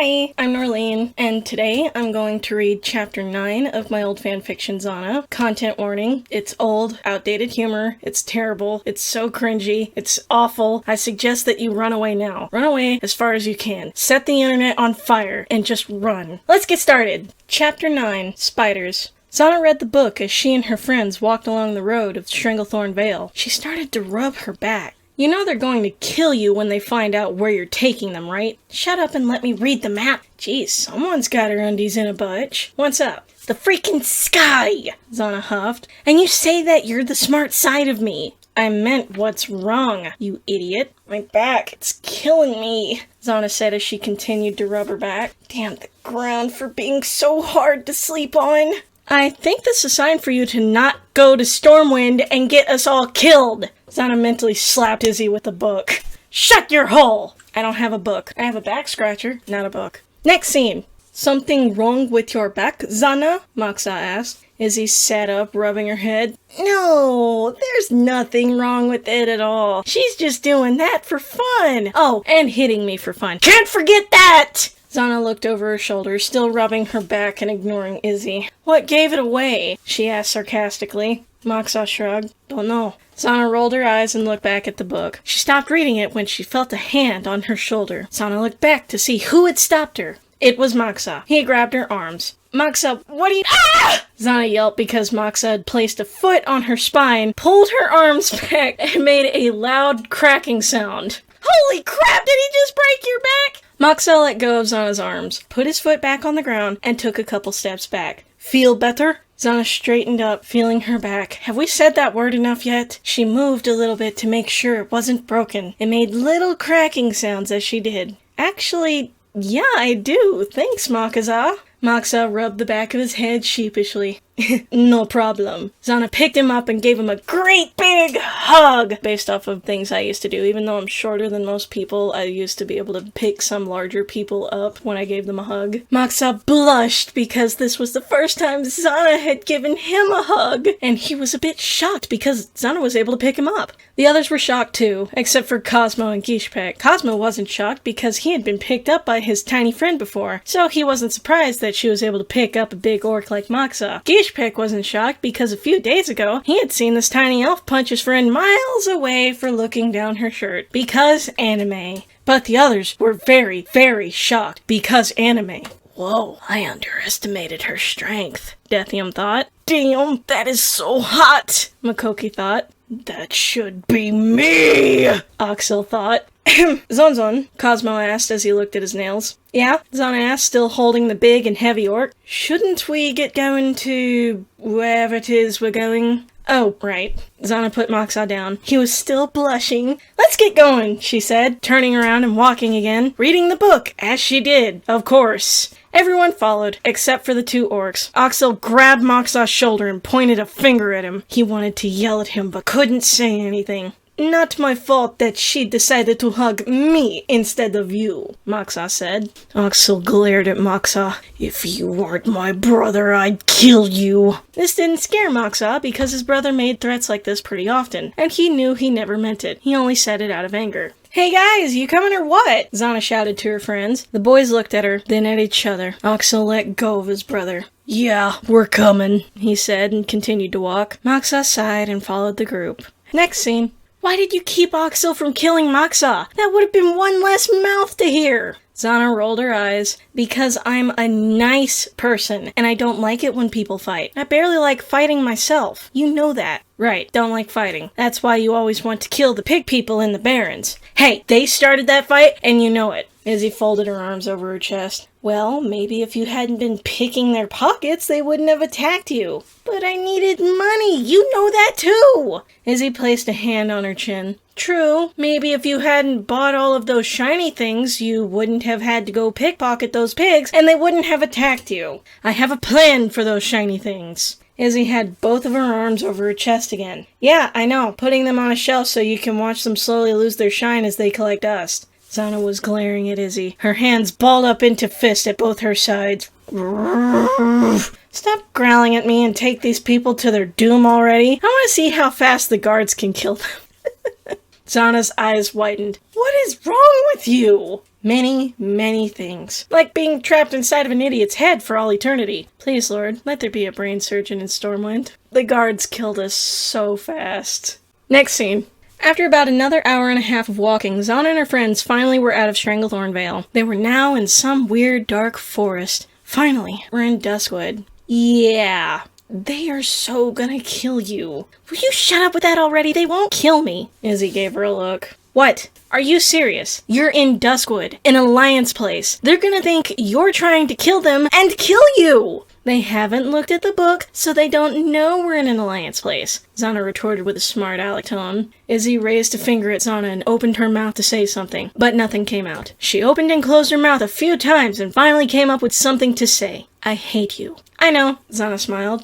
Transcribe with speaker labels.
Speaker 1: Hi, I'm Norleen, and today I'm going to read Chapter 9 of my old fanfiction Xanna. Content warning, it's old, outdated humor, it's terrible, it's so cringy, it's awful. I suggest that you run away now. Run away as far as you can. Set the internet on fire and just run. Let's get started! Chapter 9, Spiders. Xanna read the book as she and her friends walked along the road of Stranglethorn Vale. She started to rub her back. You know they're going to kill you when they find out where you're taking them, right? Shut up and let me read the map. Geez, someone's got her undies in a bunch. What's up? The freaking sky! Xanna huffed. And you say that you're the smart side of me. I meant what's wrong, you idiot. My back, it's killing me, Xanna said as she continued to rub her back. Damn the ground for being so hard to sleep on. I think this is a sign for you to not go to Stormwind and get us all killed. Xanna mentally slapped Izzy with the book. Shut your hole! I don't have a book. I have a back scratcher, not a book. Next scene. Something wrong with your back, Xanna? Moxa asked. Izzy sat up, rubbing her head. No, there's nothing wrong with it at all. She's just doing that for fun. Oh, and hitting me for fun. Can't forget that! Xanna looked over her shoulder, still rubbing her back and ignoring Izzy. What gave it away? She asked sarcastically. Moxa shrugged. Don't know. Xanna rolled her eyes and looked back at the book. She stopped reading it when she felt a hand on her shoulder. Xanna looked back to see who had stopped her. It was Moxa. He grabbed her arms. Moxa, what are you— Ah! Xanna yelped because Moxa had placed a foot on her spine, pulled her arms back, and made a loud cracking sound. Holy crap, did he just break your back? Moxa let go of Xanna's arms, put his foot back on the ground, and took a couple steps back. Feel better? Xanna straightened up, feeling her back. Have we said that word enough yet? She moved a little bit to make sure it wasn't broken, and made little cracking sounds as she did. Actually, yeah, I do. Thanks, Makaza. Moxa rubbed the back of his head sheepishly. No problem. Xanna picked him up and gave him a great big hug! Based off of things I used to do. Even though I'm shorter than most people, I used to be able to pick some larger people up when I gave them a hug. Moxa blushed because this was the first time Xanna had given him a hug, and he was a bit shocked because Xanna was able to pick him up. The others were shocked too, except for Cosmo and Gishpek. Cosmo wasn't shocked because he had been picked up by his tiny friend before, so he wasn't surprised that she was able to pick up a big orc like Moxa. Gishpek wasn't shocked because a few days ago, he had seen this tiny elf punch his friend miles away for looking down her shirt. Because anime. But the others were very, very shocked because anime. Whoa, I underestimated her strength, Dethium thought. Damn, that is so hot, Makoki thought. That should be me, Axel thought. Zonzon, Cosmo asked as he looked at his nails. Yeah? Xanna asked, still holding the big and heavy orc. Shouldn't we get going to wherever it is we're going? Oh, right. Xanna put Moxa down. He was still blushing. Let's get going, she said, turning around and walking again, reading the book, as she did, of course. Everyone followed, except for the two orcs. Axel grabbed Moxa's shoulder and pointed a finger at him. He wanted to yell at him, but couldn't say anything. Not my fault that she decided to hug me instead of you, Moxa said. Axel glared at Moxa. If you weren't my brother, I'd kill you. This didn't scare Moxa because his brother made threats like this pretty often, and he knew he never meant it. He only said it out of anger. Hey guys, you coming or what? Xanna shouted to her friends. The boys looked at her, then at each other. Axel let go of his brother. Yeah, we're coming, he said and continued to walk. Moxa sighed and followed the group. Next scene. Why did you keep Axel from killing Moxa? That would have been one less mouth to hear. Xanna rolled her eyes. Because I'm a nice person, and I don't like it when people fight. I barely like fighting myself. You know that. Right, don't like fighting. That's why you always want to kill the pig people in the barrens. Hey, they started that fight, and you know it. Izzy folded her arms over her chest. Well, maybe if you hadn't been picking their pockets, they wouldn't have attacked you. But I needed money. You know that too. Izzy placed a hand on her chin. True, maybe if you hadn't bought all of those shiny things, you wouldn't have had to go pickpocket those pigs, and they wouldn't have attacked you. I have a plan for those shiny things. Izzy had both of her arms over her chest again. Yeah, I know, putting them on a shelf so you can watch them slowly lose their shine as they collect dust. Xanna was glaring at Izzy, her hands balled up into fists at both her sides. Stop growling at me and take these people to their doom already. I want to see how fast the guards can kill them. Xanna's eyes widened. What is wrong with you? Many, many things. Like being trapped inside of an idiot's head for all eternity. Please, Lord, let there be a brain surgeon in Stormwind. The guards killed us so fast. Next scene. After about another hour and a half of walking, Xanna and her friends finally were out of Stranglethorn Vale. They were now in some weird dark forest. Finally, we're in Duskwood. Yeah, they are so gonna kill you. Will you shut up with that already? They won't kill me. Izzy gave her a look. What? Are you serious? You're in Duskwood, an alliance place. They're gonna think you're trying to kill them and kill you! They haven't looked at the book, so they don't know we're in an alliance place, Xanna retorted with a smart aleck tone. Izzy raised a finger at Xanna and opened her mouth to say something, but nothing came out. She opened and closed her mouth a few times and finally came up with something to say. I hate you. I know, Xanna smiled.